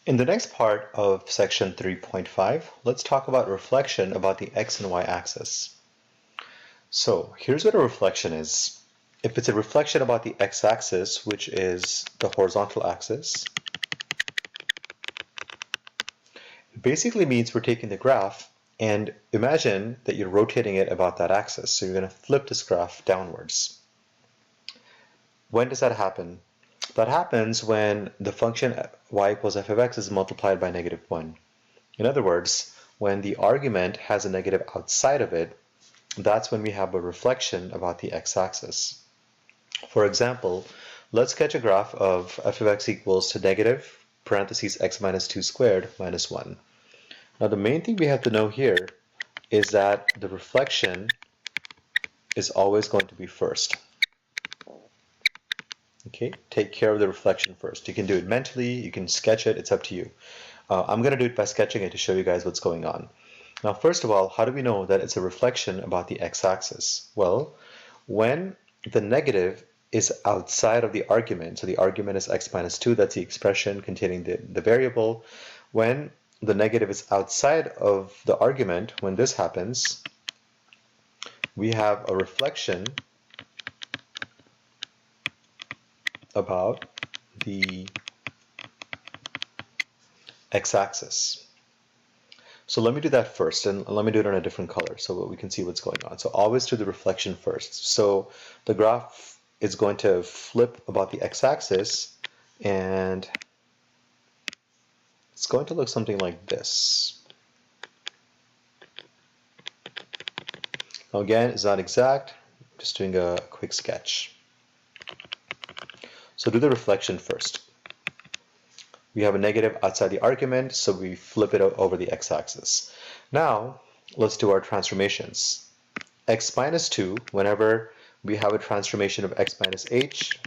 In the next part of section 3.5, let's talk about reflection about the x and y axis. So here's what a reflection is. If it's a reflection about the x-axis, which is the horizontal axis, it basically means we're taking the graph and imagine that you're rotating it about that axis. So you're going to flip this graph downwards. When does that happen? That happens when the function y equals f of x is multiplied by -1. In other words, when the argument has a negative outside of it, that's when we have a reflection about the x-axis. For example, let's sketch a graph of f of x equals to negative parentheses x minus 2 squared minus 1. Now the main thing we have to know here is that the reflection is always going to be first. Okay, take care of the reflection first. You can do it mentally, you can sketch it, it's up to you. I'm going to do it by sketching it to show you guys what's going on. Now, first of all, how do we know that it's a reflection about the x-axis? Well, when the negative is outside of the argument, so the argument is x minus 2, that's the expression containing the variable. When the negative is outside of the argument, when this happens, we have a reflection about the x-axis. So let me do that first, and let me do it in a different color so we can see what's going on. So always do the reflection first. So the graph is going to flip about the x-axis, and it's going to look something like this. Now again, it's not exact, just doing a quick sketch. So do the reflection first. We have a negative outside the argument, so we flip it over the x-axis. Now, let's do our transformations. X minus 2, whenever we have a transformation of x minus h,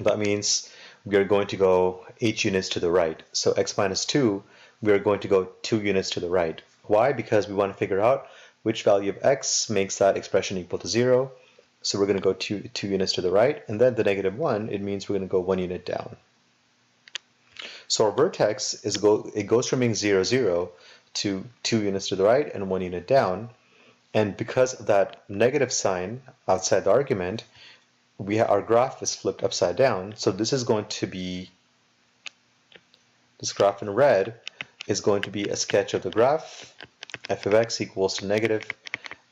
that means we are going to go h units to the right. So x minus 2, we are going to go 2 units to the right. Why? Because we want to figure out which value of x makes that expression equal to 0. So we're going to go 2 units to the right, and then the -1, it means we're going to go 1 unit down. So our vertex goes from being 0, 0 to 2 units to the right and 1 unit down. And because of that negative sign outside the argument, our graph is flipped upside down. So this is going to be, this graph in red is going to be a sketch of the graph. F of x equals to negative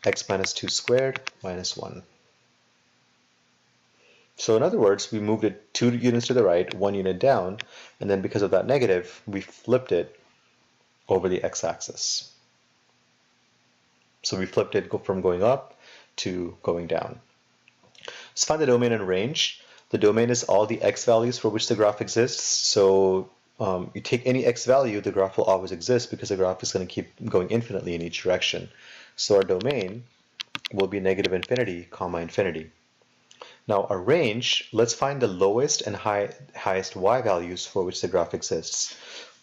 x minus 2 squared minus 1. So in other words, we moved it 2 units to the right, 1 unit down, and then because of that negative, we flipped it over the x-axis. So we flipped it from going up to going down. Let's find the domain and range. The domain is all the x values for which the graph exists. So you take any x value, the graph will always exist because the graph is going to keep going infinitely in each direction. So our domain will be -∞, infinity. Now our range, let's find the lowest and highest y values for which the graph exists.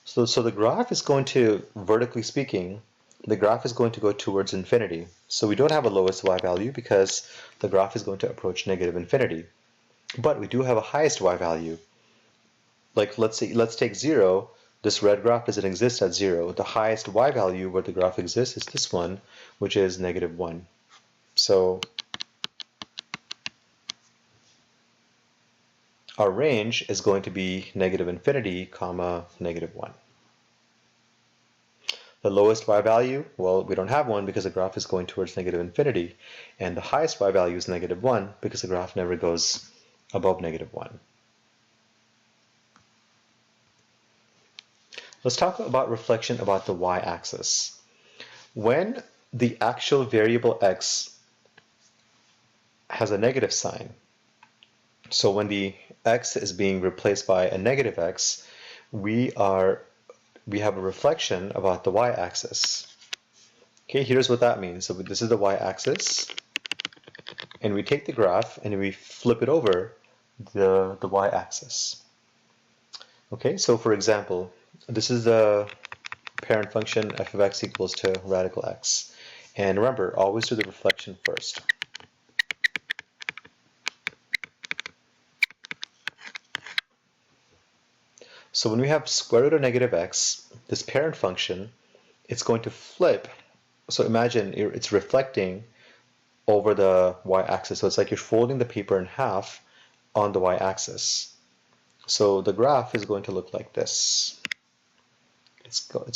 So the graph is going to, vertically speaking, the graph is going to go towards infinity. So we don't have a lowest y value because the graph is going to approach -∞. But we do have a highest y value. Like let's take 0. This red graph doesn't exist at 0. The highest y value where the graph exists is this one, which is -1. So our range is going to be -∞, -1. The lowest y value, well, we don't have one because the graph is going towards -∞, and the highest y value is -1 because the graph never goes above -1. Let's talk about reflection about the y-axis. When the actual variable x has a negative sign, so when the x is being replaced by a negative x, we have a reflection about the y-axis. Okay, here's what that means. So this is the y-axis, and we take the graph and we flip it over the y-axis. Okay, so for example, this is the parent function f of x equals to radical x. And remember, always do the reflection first. So when we have square root of negative x, this parent function, it's going to flip. So imagine it's reflecting over the y-axis. So it's like you're folding the paper in half on the y-axis. So the graph is going to look like this.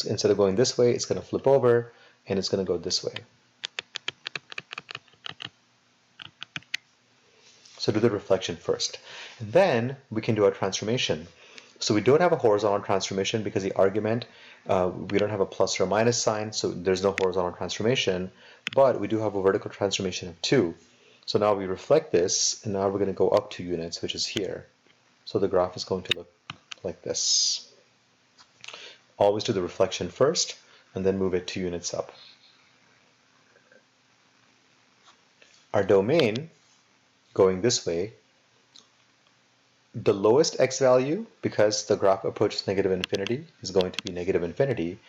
Instead of going this way, it's going to flip over, and it's going to go this way. So do the reflection first. And then we can do our transformation. So we don't have a horizontal transformation because the argument, we don't have a plus or a minus sign, so there's no horizontal transformation, but we do have a vertical transformation of 2. So now we reflect this, and now we're going to go up 2 units, which is here. So the graph is going to look like this. Always do the reflection first, and then move it 2 units up. Our domain, going this way, the lowest x value, because the graph approaches negative infinity, is going to be negative infinity,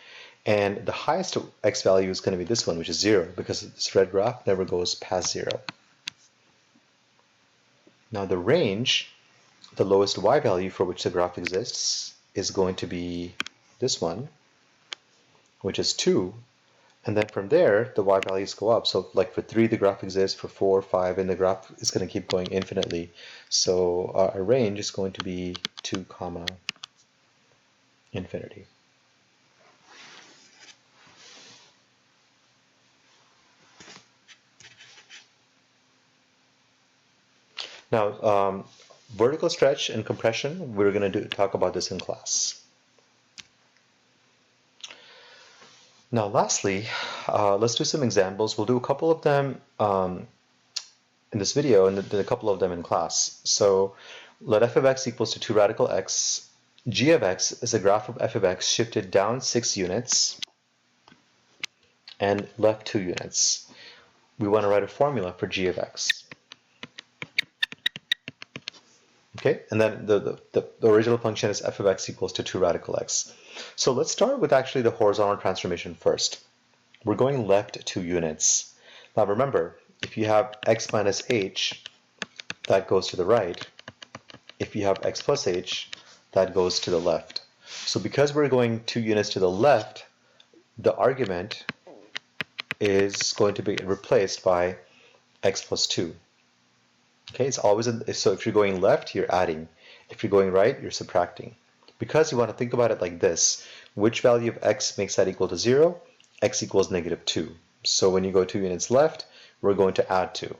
and the highest x value is going to be this one, which is 0, because this red graph never goes past 0. Now the range, the lowest y value for which the graph exists, is going to be this one, which is 2, and then from there the y values go up. So like for 3 the graph exists, for 4, 5, and the graph is going to keep going infinitely. So our range is going to be 2, infinity. Now vertical stretch and compression, we're going to talk about this in class. Now lastly, let's do some examples. We'll do a couple of them in this video and then a couple of them in class. So let f of x equals to 2 radical x. G of x is a graph of f of x shifted down 6 units and left 2 units. We want to write a formula for g of x. Okay, and then the original function is f of x equals to 2 radical x. So let's start with actually the horizontal transformation first. We're going left 2 units. Now remember, if you have x minus h, that goes to the right. If you have x plus h, that goes to the left. So because we're going 2 units to the left, the argument is going to be replaced by x plus 2. Okay, it's always so if you're going left, you're adding. If you're going right, you're subtracting. Because you want to think about it like this, which value of x makes that equal to 0? X equals negative 2. So when you go 2 units left, we're going to add 2.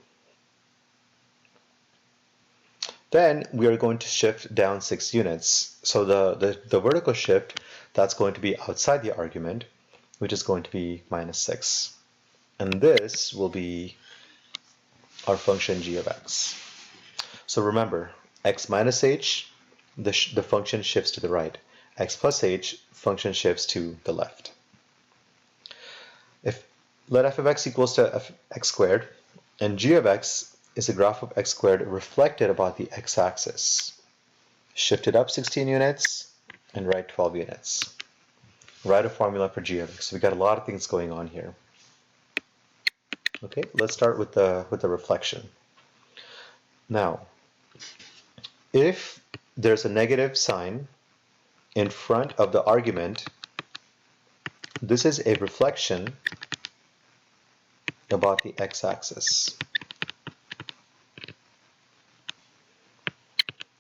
Then we are going to shift down 6 units. So the vertical shift, that's going to be outside the argument, which is going to be minus 6. And this will be our function g of x. So remember, x minus h, the function shifts to the right. X plus h, function shifts to the left. If let f of x equals to x squared, and g of x is a graph of x squared reflected about the x-axis. Shift it up 16 units and right 12 units. Write a formula for g of x. We got a lot of things going on here. Okay, let's start with the reflection. Now, if there's a negative sign in front of the argument, this is a reflection about the x-axis.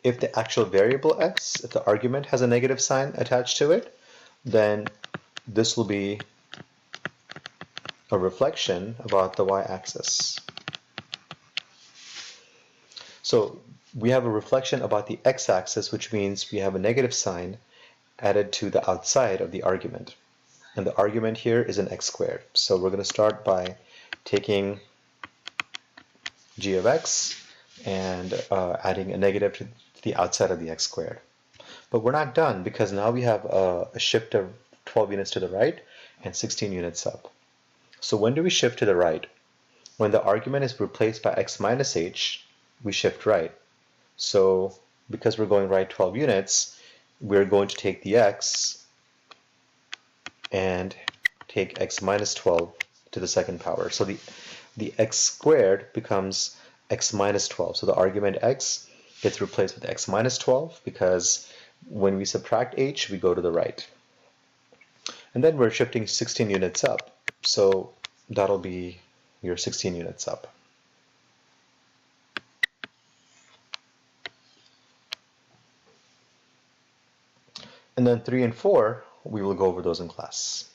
If the actual variable x, if the argument has a negative sign attached to it, then this will be a reflection about the y-axis. So we have a reflection about the x-axis, which means we have a negative sign added to the outside of the argument. And the argument here is an x squared. So we're going to start by taking g of x and adding a negative to the outside of the x squared. But we're not done, because now we have a shift of 12 units to the right and 16 units up. So when do we shift to the right? When the argument is replaced by x minus h, we shift right. So because we're going right 12 units, we're going to take the x and take x minus 12 to the second power. So the x squared becomes x minus 12. So the argument x gets replaced with x minus 12 because When we subtract h, we go to the right. And then we're shifting 16 units up. So that'll be your 16 units up. And then 3 and 4, we will go over those in class.